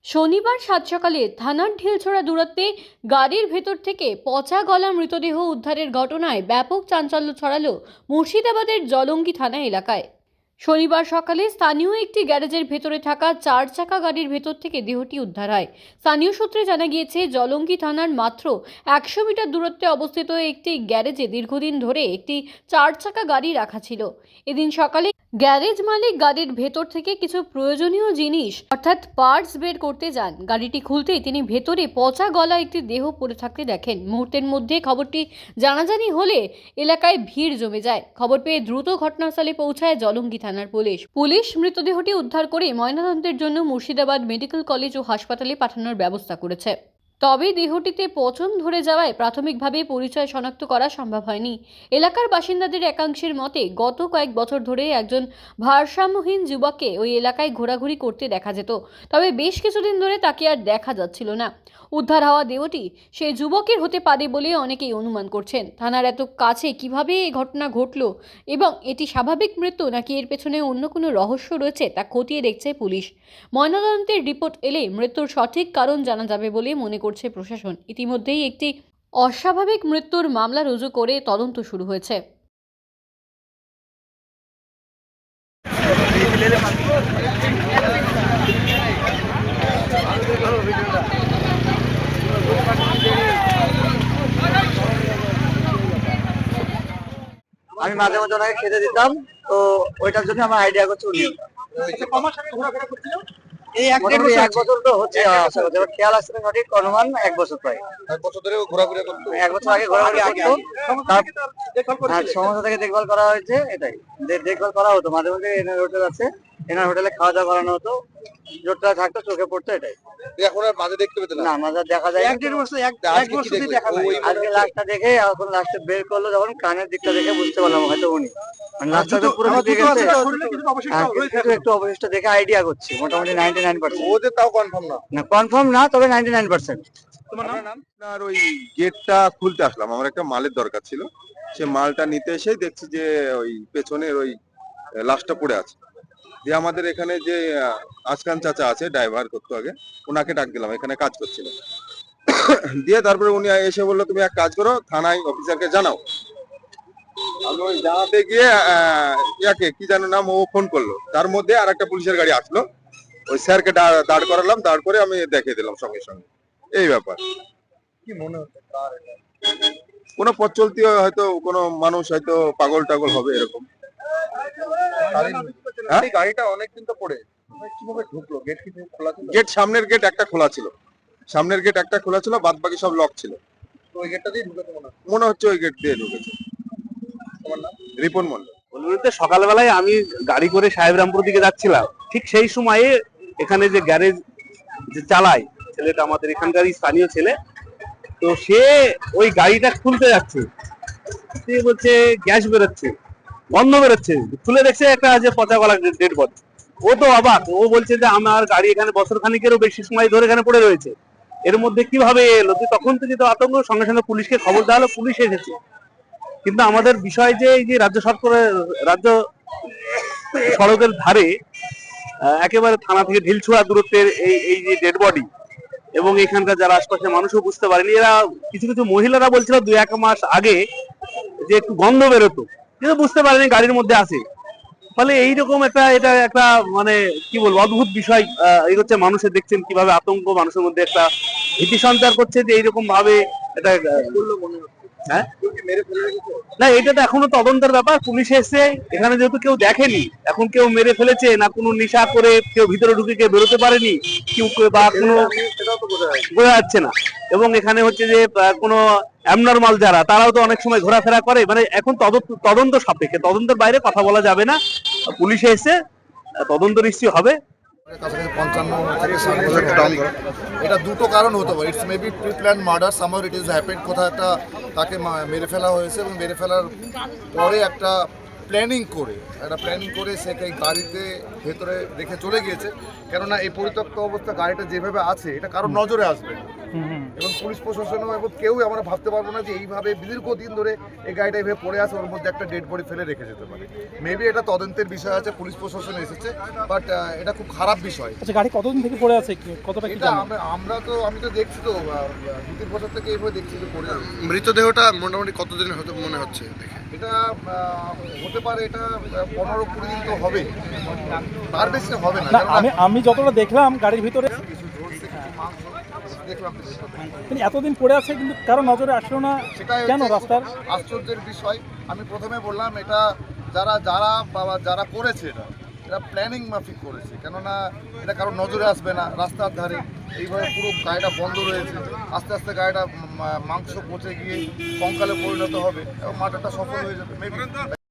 শনিবার সাত সকালে থানার ঢিলছোড়া দূরত্বে গাড়ির ভেতর থেকে পচা গলা মৃতদেহ উদ্ধারের ঘটনায় ব্যাপক চাঞ্চল্য ছড়ালো মুর্শিদাবাদের জলঙ্গি থানা এলাকায়। শনিবার সকালে স্থানীয় একটি গ্যারেজের ভেতরে থাকা 4 চাকা গাড়ির ভেতর থেকে দেহটি উদ্ধার হয়। স্থানীয় সূত্রে জানা গিয়েছে, জলঙ্গি থানার মাত্র 100 মিটার দূরত্বে অবস্থিত একটি গ্যারেজে দীর্ঘদিন ধরে একটি 4 চাকা গাড়ি রাখা ছিল। এদিন সকালে গ্যারেজ মালিক গাড়ির ভেতর থেকে কিছু প্রয়োজনীয় জিনিস অর্থাৎ পার্টস বের করতে যান। গাড়িটি খুলতেই তিনি ভেতরে পচা গলা একটি দেহ পড়ে থাকতে দেখেন। মুহূর্তের মধ্যে খবরটি জানাজানি হলে এলাকায় ভিড় জমে যায়। খবর পেয়ে দ্রুত ঘটনাস্থলে পৌঁছায় জলঙ্গি থানার পুলিশ মৃতদেহটি উদ্ধার করে ময়নাতদন্তের জন্য মুর্শিদাবাদ মেডিকেল কলেজ ও হাসপাতালে পাঠানোর ব্যবস্থা করেছে। তবে দেহটিতে পচন ধরে যাওয়ায় প্রাথমিকভাবে পরিচয় শনাক্ত করা সম্ভব হয়নি। এলাকার বাসিন্দাদের একাংশের মতে, গত কয়েক বছর ধরে একজন ভারসাম্যহীন যুবককে ওই এলাকায় ঘোরাঘুরি করতে দেখা যেত, তবে বেশ কিছুদিন ধরে তাকে আর দেখা যাচ্ছিল না। উদ্ধার হওয়া দেহটি সেই যুবকের হতে পারে বলে অনেকেই অনুমান করছেন। থানার এত কাছে কিভাবে এই ঘটনা ঘটলো এবং এটি স্বাভাবিক মৃত্যু নাকি এর পেছনে অন্য কোনো রহস্য রয়েছে তা খতিয়ে দেখছে পুলিশ। ময়নাতদন্তের রিপোর্ট এলে মৃত্যুর সঠিক কারণ জানা যাবে বলে মনে করছে প্রশাসন। ইতিমধ্যেই একটি অস্বাভাবিক মৃত্যুর মামলা রুজু করে তদন্ত শুরু হয়েছে। আমি মাঝে মাঝে ওনাকে খেতে দিতাম, তো ওইটার জন্য আমার আইডিয়া করছে উনি। এই এক বছর তো হচ্ছে, খেয়াল আসছে না সঠিক অনুমান, 1 বছর প্রায়। 1 বছর ধরে ঘোরাঘুরি করতো। 1 বছর আগে ঘোরাঘুরি করতো, সমস্যা থেকে দেখভাল করা হয়েছে। এটাই দেখভাল করা হতো, মাঝে মাঝে এনার হোটেল আছে, এনার হোটেলে খাওয়া দাওয়া করানো হতো, জোরটা থাকতো, চোখে পড়তো। এটাই এখন আর মাঝে দেখতে পেতেন না, মাঝে দেখা যায় 1-1.5 বছর দেখা যায়। আজকে লাস্টটা দেখে, এখন লাস্টে বের করলো যখন, কানের দিকটা দেখে বুঝতে পারলাম হয়তো উনি। একটু অবশিষ্ট দেখে আইডিয়া করছি, মোটামুটি 99%। ওদের তাও কনফার্ম না। কনফার্ম না, তবে 99%। তোমার নাম? আর ওই গেটটা খুলতে আসলাম, আমার একটা মালের দরকার ছিল। সে মালটা নিতে এসেই দেখছি যে ওই পেছনের ওই লাশটা পড়ে আছে। দিয়ে আমাদের এখানে যে আসকান চাচা আছে, ড্রাইভার করতো আগে, ওনাকে ডাক দিলাম, এখানে কাজ করছিল। দিয়ে তারপরে উনি এসে বললো, তুমি এক কাজ করো, থানায় অফিসারকে জানাও। আমি ওই জানাতে গিয়ে ইয়াকে কি জানো নাম, ও ফোন করলো। তার মধ্যে আর একটা পুলিশের গাড়ি আসলো, ওই স্যারকে দাঁড় করালাম, দাঁড় করে আমি দেখিয়ে দিলাম সঙ্গে সঙ্গে। এই ব্যাপার। কি মনে হচ্ছে? কোনো পথ চলতি হয়তো কোনো মানুষ হয়তো পাগল টাগল হবে, এরকম। গাড়িটা অনেকদিন তো পড়ে, কিভাবে ঢুকলো? গেট কি খোলা ছিল? গেট, সামনের গেট একটা খোলা ছিল, সামনের গেট একটা খোলা ছিল, বাদ বাকি সব লক ছিল। তো ওই গেটটা দিয়ে ঢুকেছে মনে হচ্ছে ওই গেট দিয়ে ঢুকেছে। তোমার নাম? রিপন মন্ডল। বলতে সকালবেলায় আমি গাড়ি করে সাহেবরামপুর দিকে যাচ্ছিলাম, ঠিক সেই সময়ে এখানে যে গ্যারেজ যে চালায় ছেলেটা, আমাদের এখানকারই স্থানীয় ছেলে, তো সে ওই গাড়িটা খুলতে যাচ্ছে, সে বলছে গ্যাস বেরোচ্ছে, গন্ধ বেরোচ্ছে, খুলে দেখছে একটা যে পচা গলা ডেড বডি। ও তো অবাক, ও বলছে যে আমার গাড়ি এখানে বছর খানিকেরও বেশি সময় ধরে এখানে পড়ে রয়েছে, এর মধ্যে কিভাবে এলো? তখন থেকে তো আতঙ্ক, সঙ্গে সঙ্গে পুলিশকে খবর দেওয়া হলো, পুলিশ এসেছে। কিন্তু আমাদের বিষয় যে এই যে রাজ্য সরকারের, রাজ্য সড়কের ধারে একেবারে থানা থেকে ঢিলছোড়া দূরত্বের এই যে ডেড বডি, এবং এখানকার যারা আশপাশের মানুষও বুঝতে পারেনি। এরা কিছু কিছু মহিলারা বলছিল 2-1 মাস আগে যে একটু গন্ধ বেরোতো, কিন্তু বুঝতে পারেনি গাড়ির মধ্যে আছে। ফলে এইরকম এটা একটা মানে কি বলবো, অদ্ভুত বিষয়। এই হচ্ছে মানুষের, দেখছেন কিভাবে আতঙ্ক মানুষের মধ্যে একটা ভীতি সঞ্চার করছে যে এইরকম ভাবে এটা। হ্যাঁ, না, এটা তো এখনো তদন্তের ব্যাপার। পুলিশ এসে এখানে যেহেতু কেউ দেখেনি, এখন কেউ মেরে ফেলেছে না কোনো নেশা করে কেউ ভিতরে ঢুকে কেউ বেরোতে পারেনি, কেউ বা কোনো বোঝা যাচ্ছে না। এবং এখানে হচ্ছে যে কোনো অ্যাবনরমাল যারা, তারাও তো অনেক সময় ঘোরাফেরা করে। মানে এখন তদন্ত সাপেক্ষে, তদন্তের বাইরে কথা বলা যাবে না। পুলিশে এসে তদন্ত নিশ্চয়ই হবে। কাছাকাছি 55 থেকে 60 বছর এটা দুটো কারণ হতে পারে। It's maybe pre plan murder, somehow it is happened. কোথাও একটা তাকে মেরে ফেলা হয়েছে এবং মেরে ফেলার পরে একটা প্ল্যানিং করে সে গাড়িতে ভেতরে রেখে চলে গিয়েছে, কেননা এই পরিত্যক্ত অবস্থা গাড়িটা যেভাবে আছে এটা কারোর নজরে আসবে না। এবং পুলিশ প্রশাসনও এবং কেউই আমরা ভাবতে পারবো না যে এইভাবে দীর্ঘদিন ধরে এই গাড়িটা এইভাবে পড়ে আছে, ওর মধ্যে একটা ডেড বডি ফেলে রেখে যেতে পারে। মেবি এটা তদন্তের বিষয় আছে, পুলিশ প্রশাসন এসেছে, বাট এটা খুব খারাপ বিষয়। আচ্ছা, গাড়ি কতদিন থেকে পড়ে আছে, কতটা কি এটা জানেন? আমি তো দেখছি তো 2-3 বছর থেকে এইভাবে দেখছি যে পড়ে আছে। মৃতদেহটা মোটামুটি কতদিন হতে মনে হচ্ছে দেখে? এটা হতে পারে, এটা 15-20 দিন তো হবে, তার বেশি হবে না। না, আমি যতটা দেখলাম গাড়ির ভিতরে কিছু ঝরছে, কিছু মাংস দেখলাম তো সেটা। কিন্তু এতদিন পড়ে আছে কিন্তু কারো নজরে আসলো না, সেটাই কেন হচ্ছে রাস্তার? আশ্চর্যের বিষয়। আমি প্রথমে বললাম এটা যারা করেছে এটা প্ল্যানিং মাফিক করেছে, কেননা এটা কারো নজরে আসবে না। রাস্তার ধারে এইভাবে পুরো গাড়িটা বন্ধ রয়েছে, আস্তে আস্তে গাড়িটা মাংস পচে গিয়ে কঙ্কালে পরিণত হবে এবং মার্ডারটা সফল হয়ে যাবে মেবি।